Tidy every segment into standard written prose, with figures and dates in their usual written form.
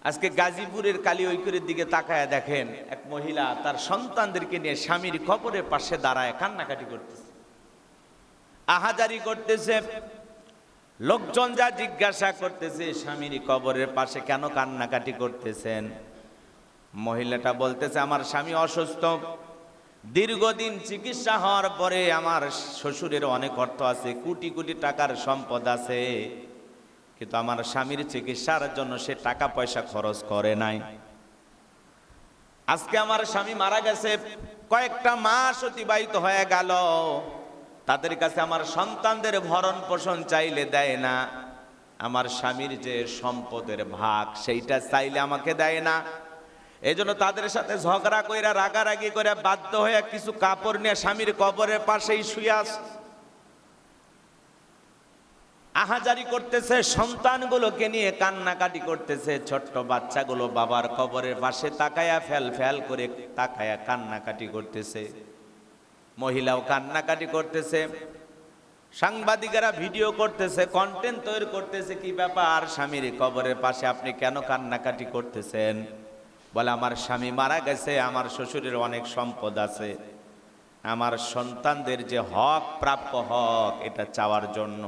আজকে গাজীপুরের কালিয়াকৈরের দিকে তাকায় দেখেন, এক মহিলা তার সন্তানদেরকে নিয়ে স্বামীর কবরের পাশে দাঁড়ায় কান্নাকাটি করতেছে, আহাজারি করতেছে। লোকজন যা জিজ্ঞাসা করতেছে, স্বামীর কবরের পাশে কেন কান্নাকাটি করতেছেন? মহিলাটা বলতেছে, আমার স্বামী অসুস্থ, দীর্ঘদিন চিকিৎসা হওয়ার পরে আমার শ্বশুরের অনেক অর্থ আছে, কোটি কোটি টাকার সম্পদ আছে, কিন্তু আমার স্বামীর চিকিৎসার জন্য সে টাকা পয়সা খরচ করে নাই। আজকে আমার স্বামী মারা গেছে, কয়েকটা মাস অতিবাহিত হয়ে গেল, তাদের কাছে আমার সন্তানদের ভরণ পোষণ চাইলে দেয় না, আমার স্বামীর যে সম্পদের ভাগ সেইটা চাইলে আমাকে দেয় না। এই জন্য তাদের সাথে ঝগড়া কইরা রাগারাগি করে বাধ্য হয়ে কিছু কাপড় নিয়ে স্বামীর কবরের পাশেই শুয়ে আছে, আহাজারি করতেছে, সন্তানগুলোকে নিয়ে কান্নাকাটি করতেছে। ছোট্ট বাচ্চাগুলো বাবার কবরের পাশে তাকায়া ফেল ফেল করে তাকায়া কান্নাকাটি করতেছে, মহিলাও কান্নাকাটি করতেছে। সাংবাদিকেরা ভিডিও করতেছে, কন্টেন্ট তৈরি করতেছে, কি ব্যাপার স্বামীর কবরের পাশে আপনি কেন কান্নাকাটি করতেছেন? বলে, আমার স্বামী মারা গেছে, আমার শ্বশুরের অনেক সম্পদ আছে, আমার সন্তানদের যে হক, প্রাপ্য হক, এটা চাওয়ার জন্য।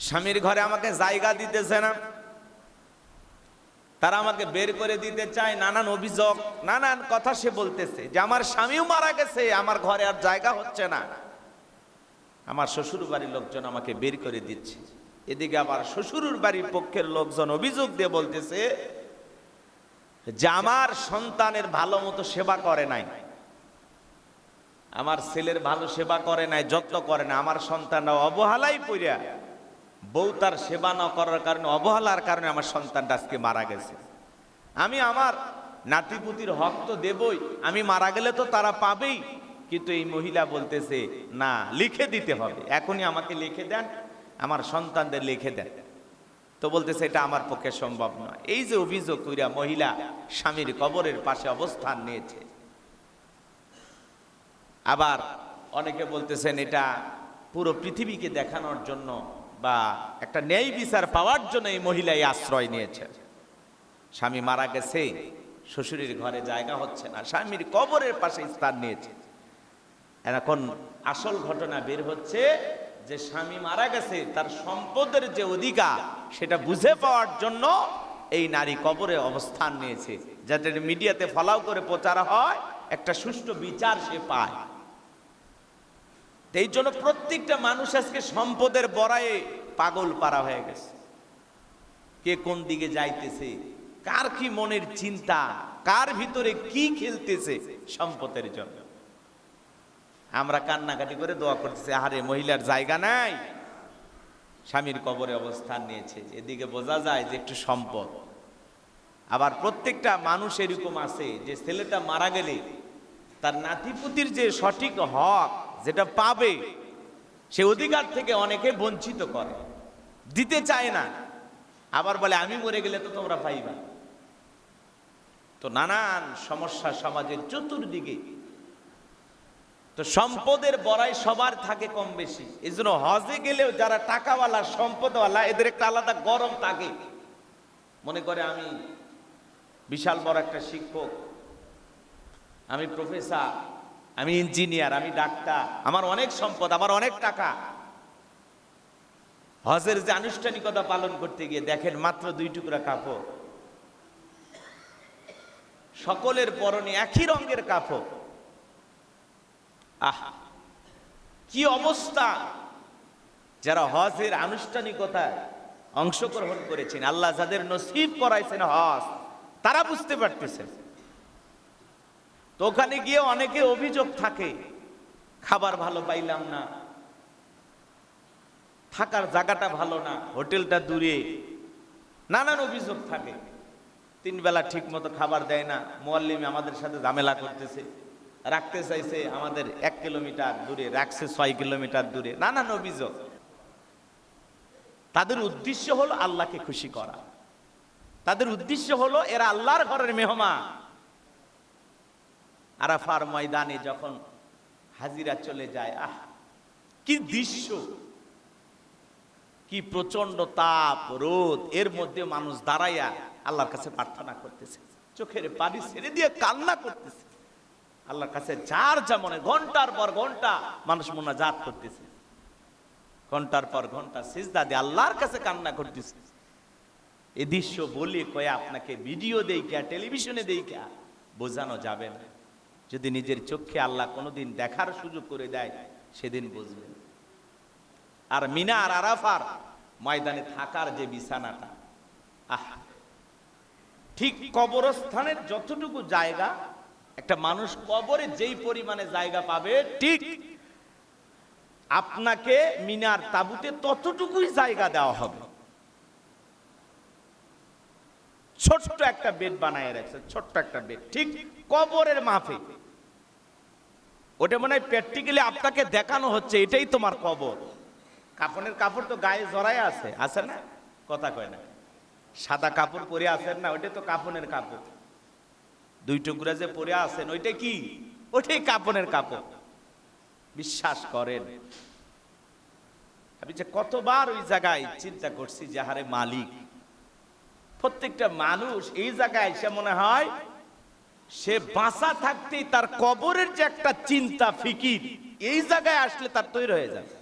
স্বামীর ঘরে আমাকে জায়গা দিতেছে না, তারা আমাকে বের করে দিতে চায়, নানান অভিযোগ, নানান কথা সে বলতেছে যে আমার স্বামীও মারা গেছে, আমার ঘরে আর জায়গা হচ্ছে না, আমার শ্বশুর বাড়ির লোকজন আমাকে বের করে দিচ্ছে। এদিকে আবার শ্বশুর বাড়ির পক্ষের লোকজন অভিযোগ দিয়ে বলতেছে যে আমার সন্তানের ভালো মতো সেবা করে নাই, আমার ছেলের ভালো সেবা করে নাই, যত্ন করে না, আমার সন্তানরা অবহেলাই পড়িয়া, বউ তার সেবা না করার কারণে, অবহেলার কারণে আমার সন্তানটা আজকে মারা গেছে। আমি আমার নাতিপুতির হক তো দেবই, আমি মারা গেলে তো তারা পাবেই, কিন্তু এই মহিলা বলতেছে না, লিখে দিতে হবে, এখনই আমাকে লিখে দেন, আমার সন্তানদের লিখে দেন। তো বলতেছে এটা আমার পক্ষে সম্ভব নয়। এই যে অভিযোগ কইরা মহিলা স্বামীর কবরের পাশে অবস্থান নিয়েছে। আবার অনেকে বলতেছেন এটা পুরো পৃথিবীকে দেখানোর জন্য বা একটা ন্যায় বিচার পাওয়ার জন্য এই মহিলা এই আশ্রয় নিয়েছে। স্বামী মারা গেছে, শ্বশুরের ঘরে জায়গা হচ্ছে না, স্বামীর কবরের পাশে স্থান নিয়েছে। এখন আসল ঘটনা বের হচ্ছে যে স্বামী মারা গেছে, তার সম্পদের যে অধিকার সেটা বুঝে পাওয়ার জন্য এই নারী কবরে অবস্থান নিয়েছে, যাতে মিডিয়াতে ফলাও করে প্রচার হয়, একটা সুষ্ঠু বিচার সে পায়। এই জন্য প্রত্যেকটা মানুষ আজকে সম্পদের বড়ায়ে পাগল পারা হয়ে গেছে। কে কোন দিকে যাইতেছে, কার কি মনের চিন্তা, কার ভিতরে কি খেলতেছে সম্পদের জন্য। আমরা কান্নাকাটি করে দোয়া করতেছি, আরে মহিলার জায়গা নাই, স্বামীর কবরে অবস্থান নিয়েছে, এদিকে বোঝা যায় যে একটু সম্পদ। আবার প্রত্যেকটা মানুষ এরকম আছে যে ছেলেটা মারা গেলে তার নাতিপুতির যে সঠিক হক যেটা পাবে, সে অধিকার থেকে অনেকে বঞ্চিত করে, দিতে চায় না। আবার বলে আমি মরে গেলে তো তোমরা পাইবা। তো নানান সমস্যা সমাজের চতুর্দিকে। তো সম্পদের বড়াই সবার থাকে কম বেশি। এই জন্য হজে গেলেও যারা টাকাওয়ালা, সম্পদওয়ালা, এদের একটা আলাদা গরম থাকে। মনে করে আমি বিশাল বড় একটা শিক্ষক, আমি প্রফেসর, আমি ইঞ্জিনিয়ার, আমি ডাক্তার, আমার অনেক সম্পদ, আমার অনেক টাকা। হজের যে আনুষ্ঠানিকতা পালন করতে গিয়ে দেখেন মাত্র 2 টুকরা কাপড়, সকলের পরনে একই রঙের কাপড়। আহ, কি অবস্থা! যারা হজের আনুষ্ঠানিকতায় অংশগ্রহণ করেছেন, আল্লাহ যাদের নসিব করাইছেন হজ, তারা বুঝতে পারতেছেন। তো ওখানে গিয়ে অনেকে অভিযোগ থাকে, খাবার ভালো পাইলাম না, থাকার জায়গাটা ভালো না, হোটেলটা দূরে, নানান অভিযোগ থাকে। 3 বেলা ঠিক মতো খাবার দেয় না, মুয়াল্লিম আমাদের সাথে ঝামেলা করতেছে, রাখতে চাইছে আমাদের 1 কিলোমিটার দূরে, রাখছে 6 কিলোমিটার দূরে, নানান অভিযোগ। তাদের উদ্দেশ্য হলো আল্লাহকে খুশি করা, তাদের উদ্দেশ্য হলো এরা আল্লাহর ঘরের মেহমান। আরাফার ময়দানে যখন হাজিরা চলে যায়, আহ কি দৃশ্য, কি প্রচন্ড তাপ রোদ, এর মধ্যে মানুষ দাঁড়াইয়া আল্লাহর কাছে প্রার্থনা করতেছে, চোখের পানি ছেড়ে দিয়ে কান্না করতেছে আল্লাহর কাছে। যার যেমন ঘন্টার পর ঘন্টা মানুষ মুনাজাত করতেছে, ঘন্টার পর ঘন্টা সিজদা দিয়ে আল্লাহর কাছে কান্না করতেছে। এই দৃশ্য বলি কয়ে আপনাকে ভিডিও দেইখা টেলিভিশনে দেইখা বোঝানো যাবে না। যদি নিজের চোখে আল্লাহ কোনোদিন দেখার সুযোগ করে দেয় সেদিন বুঝবেন। আর মিনা আর আরাফার ময়দানে থাকার যে বিছানাটা, ঠিক কবরস্থানের যতটুকু জায়গা একটা মানুষ কবরে যেই পরিমাণে জায়গা পাবে, ঠিক আপনাকে মিনার তাবুতে ততটুকুই জায়গা দেওয়া হবে। ছোট্ট একটা বেড বানায় রাখছে, ছোট্ট একটা বেড, ঠিক কবরের মাপে। ওটা মনে হয় প্র্যাকটিক্যালি আপনাকে দেখানো হচ্ছে এটাই তোমার কবর। কাফনের কাপড় তো গায়ে জড়ায় আছে, আছে না? কথা কয় না। সাদা কাপড় পরে আছেন না, ওইটা তো কাফনের কাপড়। দুই টুকরা যে পরে আছেন ওইটা কি? ওইটাই কাফনের কাপড়। বিশ্বাস করেন, আমি যে কতবার ওই জায়গায় চিন্তা করছি যে হারে মালিক, প্রত্যেকটা মানুষ এই জায়গায় এসে মনে হয় সে বাঁচা থাকতেই তার কবরের যে একটা চিন্তা ফিকির, এই জায়গায় আসলে তার তৈরি হয়ে যাবে।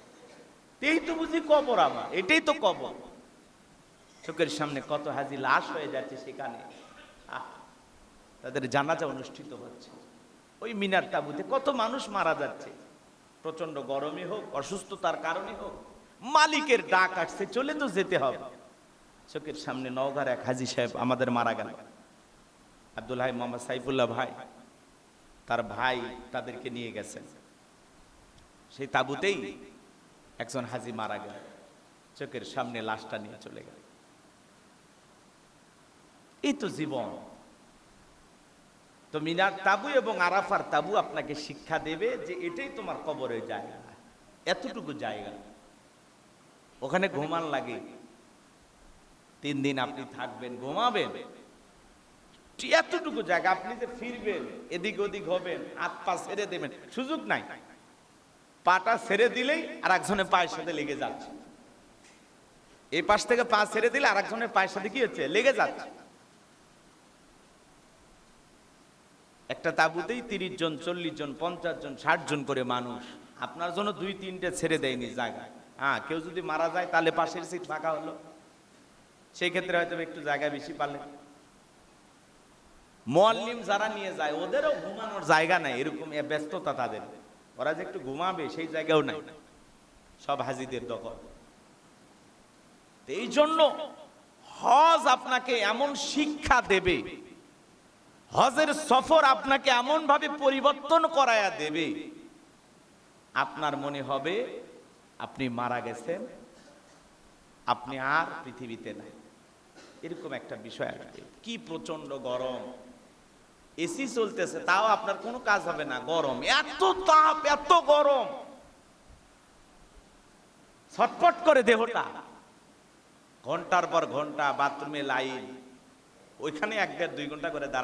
এই তো বুঝি কবর আমার, এটাই তো কবর। চোখের সামনে কত হাজি লাশ হয়ে যাচ্ছে, সেখানে তাদের জানাজা অনুষ্ঠিত হচ্ছে। ওই মিনার তাবুতে কত মানুষ মারা যাচ্ছে, প্রচন্ড গরমে হোক, অসুস্থতার কারণে হোক, মালিকের ডাক আসছে, চলে তো যেতে হবে। চোখের সামনে নওগাঁর এক হাজি সাহেব আমাদের মারা গেল, আব্দুল হাই মোহাম্মদ সাইফুল্লাহ ভাই, তার ভাই তাদেরকে নিয়ে গেছেন। সেই তাবুতেই একজন হাজি মারা গেল, চোখের সামনে লাশটা নিয়ে চলে গেল। এই তো জীবন। তো মিনার তাবু এবং আরাফার তাবু আপনাকে শিক্ষা দেবে যে এটাই তোমার কবরের জায়গা, এতটুকু জায়গা। ওখানে ঘুমান লাগে, 3 দিন আপনি থাকবেন, ঘুমাবেন, এতটুকু জায়গা। আপনি যে ফিরবেন, এদিক ওদিক হবেন, হাত পা ছেড়ে দেবেন, সুযোগ নাই। পাটা ছেড়ে দিলেই আর একজনের পায়ের সাথে লেগে যাচ্ছে। এই পাশ থেকে পা ছেড়ে দিলে আর একজনের পায়ের সাথে কি হচ্ছে? লেগে যাচ্ছে। একটা তাবুতেই 30 জন, 40 জন, 50 জন, 60 জন করে মানুষ। আপনার জন্য 2-3টে ছেড়ে দেয়নি জায়গা। কেউ যদি মারা যায় তাহলে পাশের সিট ফাঁকা হলো, সেই ক্ষেত্রে হয়তো একটু জায়গা বেশি পারলেন। মুআল্লিম যারা নিয়ে যায় ওদেরও ঘুমানোর জায়গা নাই, এরকম ব্যস্ততা তাদের। ওরা যে একটু ঘুমাবে সেই জায়গাও নাই, সব হাজিদের দখল। এই জন্য হজ আপনাকে এমন শিক্ষা দেবে, হজের সফর আপনাকে এমন ভাবে পরিবর্তন করায়া দেবে, আপনার মনে হবে আপনি মারা গেছেন, আপনি আর পৃথিবীতে নাই। এরকম একটা বিষয় আসবে। কি প্রচন্ড গরম, এসি চলতেছে তাও আপনার কোনো কাজ হবে না, গরম, এত তাপ, এত গরম, ছটফট করে দেহটা। ঘন্টার পর ঘন্টা বাথরুমে লাইন, ওইখানে 1-1.5-2 ঘন্টা করে দাঁড়ায়